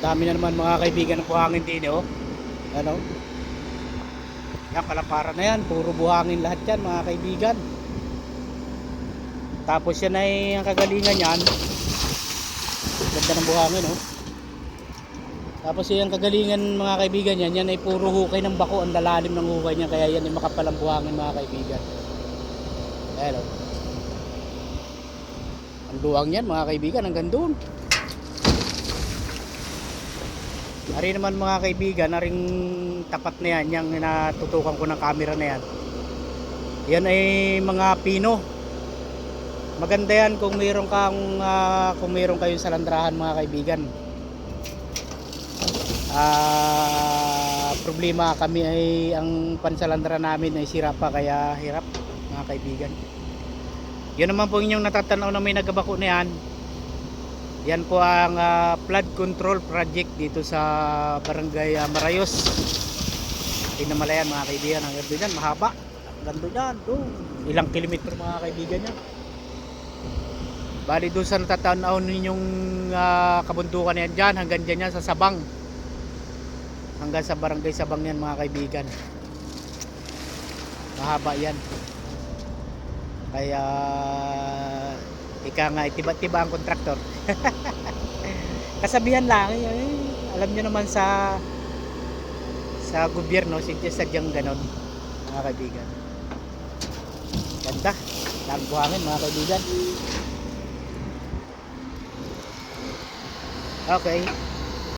Dami na naman mga kaibigan ng buhangin din oh. Ano? Yan, kalaparan na yan. Puro buhangin lahat yan mga kaibigan. Tapos yan ay ang kagalingan yan. Ganda ng buhangin oh. Tapos yung kagalingan mga kaibigan yan, yan ay puro hukay ng bako. Ang lalalim ng hukay niya, kaya yan ay makapal ang buhangin mga kaibigan. Ayan oh. Ang luwang yan mga kaibigan, hanggang doon. Ari naman mga kaibigan, aring tapat na yan, yung natutukan ko ng camera na yan. Yan ay mga pino. Maganda yan kung mayroon kayong salandrahan mga kaibigan. Problema kami ay ang pansalandra namin ay sira pa, kaya hirap mga kaibigan. Yan naman po inyong natatanaw na may nagabako na yan. Yan po ang flood control project dito sa barangay Marayos, Pinamalayan mga kaibigan. Ang ganda dyan, mahaba. Ang ganda dyan, ilang kilometro mga kaibigan yan. Bali doon sa natatanaw ninyong kabundukan na yan dyan, hanggang dyan yan sa Sabang. Hanggang sa barangay Sabang yan mga kaibigan. Mahaba yan. Kaya ika nga itiba-tiba ang kontraktor. Kasabihan lang alam nyo naman sa gobyerno, sadyang ganon mga kaibigan. Ganda ng buhangin mga kaibigan. Okay.